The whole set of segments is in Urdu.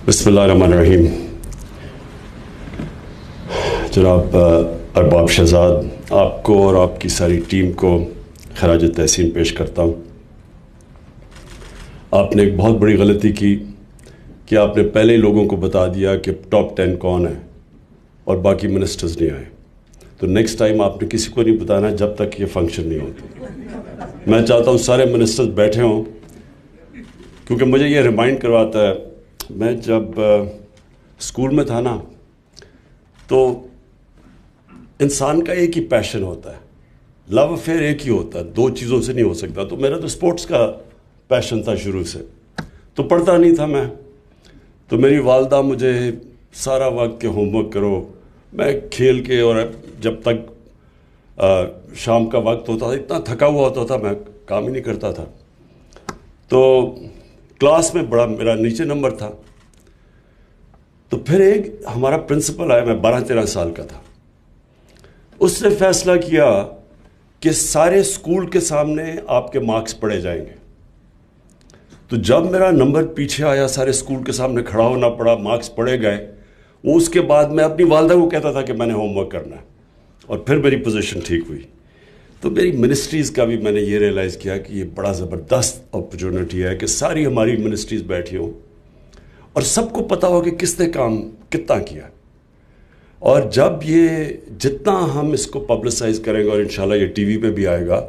بسم اللہ الرحمن الرحیم. جناب ارباب شہزاد، آپ کو اور آپ کی ساری ٹیم کو خراج تحسین پیش کرتا ہوں. آپ نے ایک بہت بڑی غلطی کی کہ آپ نے پہلے ہی لوگوں کو بتا دیا کہ ٹاپ 10 کون ہے اور باقی منسٹرز نہیں آئے. تو نیکسٹ ٹائم آپ نے کسی کو نہیں بتانا جب تک یہ فنکشن نہیں ہوتی. میں چاہتا ہوں سارے منسٹرز بیٹھے ہوں، کیونکہ مجھے یہ ریمائنڈ کرواتا ہے. میں جب اسکول میں تھا نا، تو انسان کا ایک ہی پیشن ہوتا ہے، لو افیئر ایک ہی ہوتا ہے، دو چیزوں سے نہیں ہو سکتا. تو میرا تو اسپورٹس کا پیشن تھا شروع سے، تو پڑھتا نہیں تھا میں. تو میری والدہ مجھے سارا وقت کہ ہوم ورک کرو، میں کھیل کے، اور جب تک شام کا وقت ہوتا تھا اتنا تھکا ہوا ہوتا تھا میں کام ہی نہیں کرتا تھا. تو کلاس میں بڑا میرا نیچے نمبر تھا. تو پھر ایک ہمارا پرنسپل آیا، میں 12-13 سال کا تھا. اس نے فیصلہ کیا کہ سارے اسکول کے سامنے آپ کے مارکس پڑھے جائیں گے. تو جب میرا نمبر پیچھے آیا، سارے اسکول کے سامنے کھڑا ہونا پڑا، مارکس پڑھے گئے. وہ اس کے بعد میں اپنی والدہ کو کہتا تھا کہ میں نے ہوم ورک کرنا ہے، اور پھر میری پوزیشن ٹھیک ہوئی. تو میری منسٹریز کا بھی میں نے یہ ریئلائز کیا کہ یہ بڑا زبردست اپرچونٹی ہے کہ ساری ہماری منسٹریز بیٹھی ہوں اور سب کو پتہ ہو کہ کس نے کام کتنا کیا. اور جب یہ جتنا ہم اس کو پبلسائز کریں گے، اور انشاءاللہ یہ ٹی وی پہ بھی آئے گا،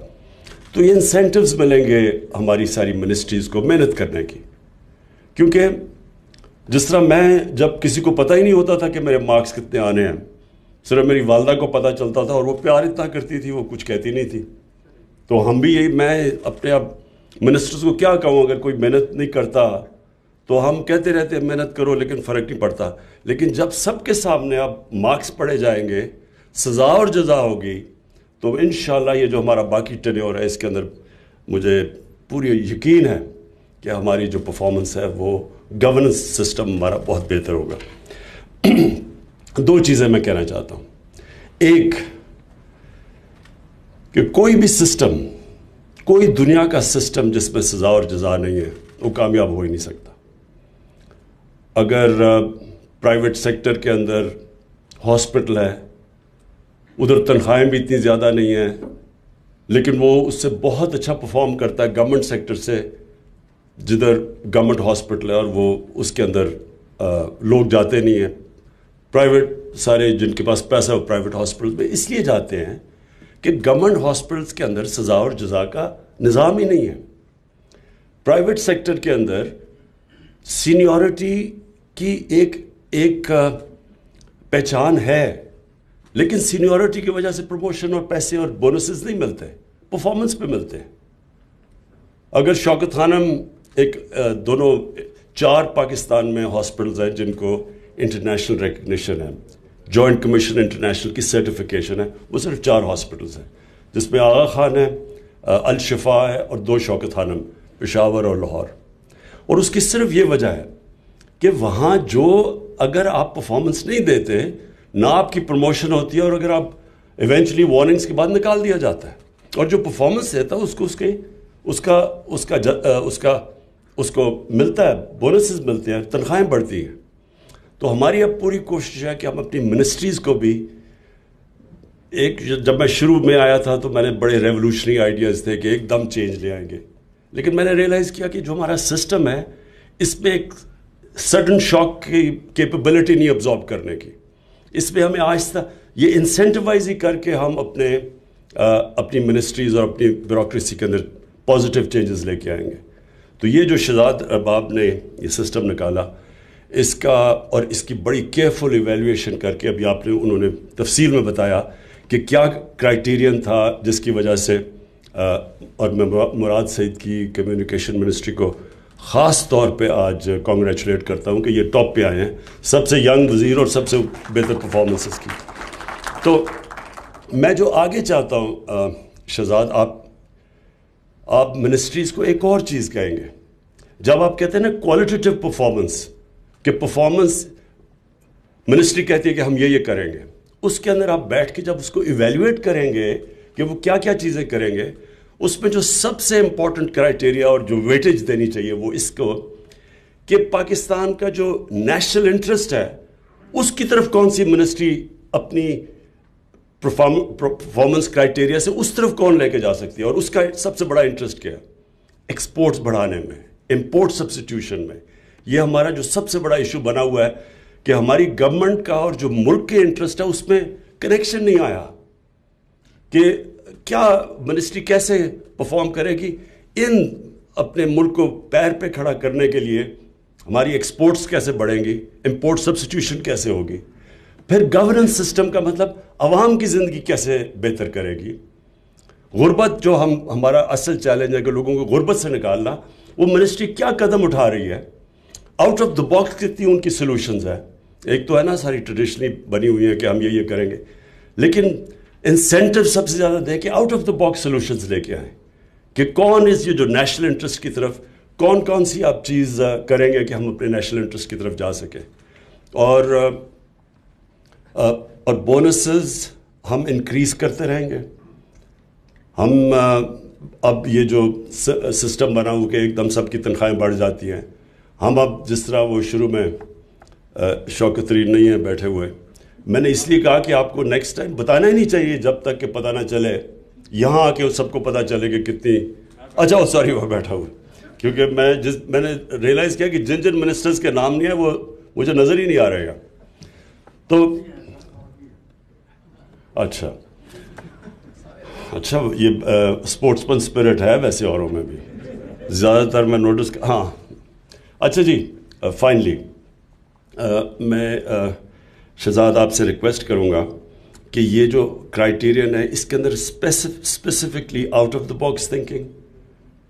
تو یہ انسینٹیوز ملیں گے ہماری ساری منسٹریز کو محنت کرنے کی. کیونکہ جس طرح میں جب کسی کو پتہ ہی نہیں ہوتا تھا کہ میرے مارکس کتنے آنے ہیں، صرف میری والدہ کو پتہ چلتا تھا، اور وہ پیار اتنا کرتی تھی، وہ کچھ کہتی نہیں تھی. تو ہم بھی یہی، میں اپنے اب منسٹرز کو کیا کہوں، اگر کوئی محنت نہیں کرتا تو ہم کہتے رہتے ہیں محنت کرو لیکن فرق نہیں پڑتا. لیکن جب سب کے سامنے اب مارکس پڑھے جائیں گے، سزا اور جزا ہوگی، تو انشاءاللہ یہ جو ہمارا باقی ٹینیور ہے اس کے اندر مجھے پوری یقین ہے کہ ہماری جو پرفارمنس ہے وہ گورننس سسٹم ہمارا بہت بہتر ہوگا. دو چیزیں میں کہنا چاہتا ہوں. ایک کہ کوئی بھی سسٹم، کوئی دنیا کا سسٹم جس میں سزا اور جزا نہیں ہے، وہ کامیاب ہو ہی نہیں سکتا. اگر پرائیویٹ سیکٹر کے اندر ہاسپٹل ہے، ادھر تنخواہیں بھی اتنی زیادہ نہیں ہیں، لیکن وہ اس سے بہت اچھا پرفارم کرتا ہے گورنمنٹ سیکٹر سے، جدھر گورنمنٹ ہاسپٹل ہے اور وہ اس کے اندر لوگ جاتے نہیں ہیں. پرائیویٹ سارے جن کے پاس پیسہ وہ پرائیویٹ ہاسپٹل میں اس لیے جاتے ہیں کہ گورنمنٹ ہاسپٹلس کے اندر سزا اور جزا کا نظام ہی نہیں ہے. پرائیویٹ سیکٹر کے اندر سینیورٹی کی ایک پہچان ہے، لیکن سینیورٹی کی وجہ سے پروموشن اور پیسے اور بونسز نہیں ملتے، پرفارمنس پہ ملتے ہیں. اگر شوکت خانم دونوں 4 پاکستان میں ہاسپٹلز ہیں جن کو انٹرنیشنل ریکگنیشن ہے، جوائنٹ کمیشن انٹرنیشنل کی سرٹیفیکیشن ہے، وہ صرف 4 ہاسپٹلز ہیں، جس میں آغا خان ہے، الشفا ہے، اور 2 شوکت خانم، پشاور اور لاہور. اور اس کی صرف یہ وجہ ہے کہ وہاں جو اگر آپ پرفارمنس نہیں دیتے، نہ آپ کی پروموشن ہوتی ہے، اور اگر آپ ایونچولی وارننگز کے بعد نکال دیا جاتا ہے. اور جو پرفارمنس دیتا ہے اس کو ملتا ہے، بونسز ملتے ہیں، تنخواہیں بڑھتی ہیں. تو ہماری اب پوری کوشش ہے کہ ہم اپنی منسٹریز کو بھی جب میں شروع میں آیا تھا تو میں نے بڑے ریولوشنری آئیڈیاز تھے کہ ایک دم چینج لے آئیں گے، لیکن میں نے ریئلائز کیا کہ جو ہمارا سسٹم ہے اس میں ایک سڈن شاک کی کیپیبلٹی نہیں ابزارب کرنے کی. اس میں ہمیں آہستہ یہ انسینٹیوائز ہی کر کے ہم اپنی منسٹریز اور اپنی بیوروکریسی کے اندر پازیٹیو چینجز لے کے آئیں گے. تو یہ جو شہزاد ارباب نے یہ سسٹم نکالا، اس کا اور اس کی بڑی کیئرفل ایویلیویشن کر کے ابھی انہوں نے تفصیل میں بتایا کہ کیا کرائیٹیرین تھا جس کی وجہ سے، اور میں مراد سعید کی کمیونیکیشن منسٹری کو خاص طور پہ آج کانگریچولیٹ کرتا ہوں کہ یہ ٹاپ پہ آئے ہیں، سب سے ینگ وزیر اور سب سے بہتر پرفارمنسز کی. تو میں جو آگے چاہتا ہوں شہزاد، آپ منسٹریز کو ایک اور چیز کہیں گے. جب آپ کہتے ہیں نا کوالٹیٹیو پرفارمنس، کہ پرفارمنس منسٹری کہتی ہے کہ ہم یہ کریں گے، اس کے اندر آپ بیٹھ کے جب اس کو ایویلیویٹ کریں گے کہ وہ کیا کیا چیزیں کریں گے، اس میں جو سب سے امپورٹنٹ کرائٹیریا اور جو ویٹیج دینی چاہیے وہ اس کو کہ پاکستان کا جو نیشنل انٹرسٹ ہے اس کی طرف کون سی منسٹری اپنی پرفارمنس کرائٹیریا سے اس طرف کون لے کے جا سکتی ہے، اور اس کا سب سے بڑا انٹرسٹ کیا ہے؟ ایکسپورٹس بڑھانے میں، امپورٹ سبسٹیوشن میں. یہ ہمارا جو سب سے بڑا ایشو بنا ہوا ہے کہ ہماری گورنمنٹ کا اور جو ملک کے انٹرسٹ ہے اس میں کنیکشن نہیں آیا کہ کیا منسٹری کیسے پرفارم کرے گی ان اپنے ملک کو پیر پہ کھڑا کرنے کے لیے. ہماری ایکسپورٹس کیسے بڑھیں گی، امپورٹ سبسٹیوشن کیسے ہوگی، پھر گورننس سسٹم کا مطلب عوام کی زندگی کیسے بہتر کرے گی. غربت جو ہمارا اصل چیلنج ہے کہ لوگوں کو غربت سے نکالنا، وہ منسٹری کیا قدم اٹھا رہی ہے، آؤٹ آف دا باکس کتنی ان کی سلوشنز ہیں. ایک تو ہے نا ساری ٹریڈیشنلی بنی ہوئی ہیں کہ ہم یہ کریں گے، لیکن انسینٹیو سب سے زیادہ دیں کہ out of the box solutions لے کے آئیں کہ کون یہ جو نیشنل انٹرسٹ کی طرف کون سی آپ چیز کریں گے کہ ہم اپنے نیشنل انٹرسٹ کی طرف جا سکیں. اور بونسز ہم انکریز کرتے رہیں گے. ہم اب یہ جو سسٹم بنا ہو کہ ایک دم سب کی تنخواہیں بڑھ جاتی ہیں، ہم اب جس طرح وہ شروع میں شوکت ترین نہیں ہیں بیٹھے ہوئے، میں نے اس لیے کہا کہ آپ کو نیکسٹ ٹائم بتانا ہی نہیں چاہیے جب تک کہ پتہ نہ چلے، یہاں آ کے سب کو پتہ چلے کہ کتنی اچھا سوری وہ بیٹھا ہوا، کیونکہ میں نے ریئلائز کیا کہ جن منسٹرز کے نام نہیں ہے وہ مجھے نظر ہی نہیں آ رہے گا. تو اچھا یہ اسپورٹس مین اسپرٹ ہے ویسے اوروں میں بھی زیادہ تر میں نوٹس. ہاں اچھا جی، فائنلی میں شہزاد آپ سے ریکویسٹ کروں گا کہ یہ جو کرائیٹیرین ہے اس کے اندر specifically out of the box thinking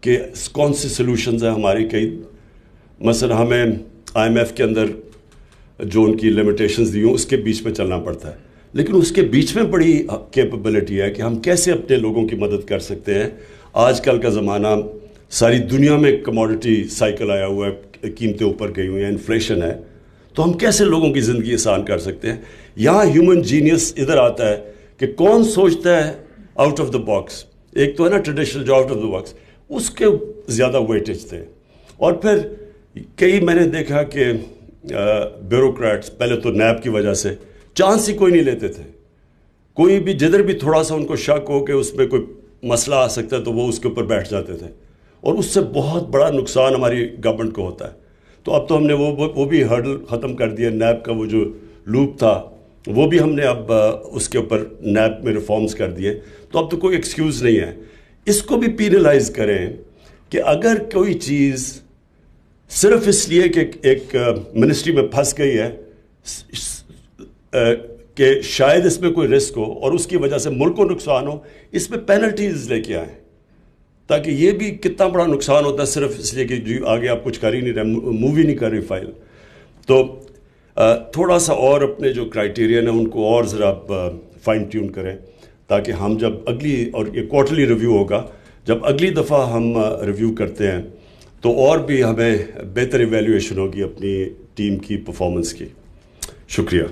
کہ کون سی سلوشنز ہیں ہماری. کئی مثلا ہمیں آئی ایم ایف کے اندر جو ان کی لمیٹیشنز دی ہوں اس کے بیچ میں چلنا پڑتا ہے، لیکن اس کے بیچ میں بڑی کیپبلٹی ہے کہ ہم کیسے اپنے لوگوں کی مدد کر سکتے ہیں. آج کل کا زمانہ ساری دنیا میں کموڈٹی سائیکل آیا ہوا ہے، قیمتیں اوپر گئی ہوئی ہیں، انفلیشن ہے، تو ہم کیسے لوگوں کی زندگی آسان کر سکتے ہیں. یہاں ہیومن جینیس ادھر آتا ہے کہ کون سوچتا ہے آؤٹ آف دا باکس. ایک تو ہے نا ٹریڈیشنل جو آؤٹ آف دا باکس، اس کے زیادہ ویٹیج تھے. اور پھر کئی میں نے دیکھا کہ بیوروکریٹس پہلے تو نیب کی وجہ سے چانس ہی کوئی نہیں لیتے تھے. کوئی بھی جدھر بھی تھوڑا سا ان کو شک ہو کہ اس میں کوئی مسئلہ آ سکتا ہے تو وہ اس کے اوپر بیٹھ جاتے تھے، اور اس سے بہت بڑا نقصان ہماری گورنمنٹ کو ہوتا ہے. تو اب تو ہم نے وہ بھی ہرڈل ختم کر دیا. نیب کا وہ جو لوپ تھا وہ بھی ہم نے اب اس کے اوپر نیب میں ریفارمز کر دیے. تو اب تو کوئی ایکسکیوز نہیں ہے. اس کو بھی پینلائز کریں کہ اگر کوئی چیز صرف اس لیے کہ ایک منسٹری میں پھنس گئی ہے کہ شاید اس میں کوئی رسک ہو اور اس کی وجہ سے ملک کو نقصان ہو، اس میں پینلٹیز لے کے آئیں تاکہ یہ بھی کتنا بڑا نقصان ہوتا ہے صرف اس لیے کہ جی آگے آپ کچھ کر ہی نہیں رہے، مووی نہیں کر رہی فائل. تو تھوڑا سا اور اپنے جو کرائیٹیرین ہیں ان کو اور ذرا فائن ٹیون کریں تاکہ ہم جب اگلی، اور یہ کوارٹرلی ریویو ہوگا، جب اگلی دفعہ ہم ریویو کرتے ہیں تو اور بھی ہمیں بہتر ایویلیویشن ہوگی اپنی ٹیم کی پرفارمنس کی. شکریہ.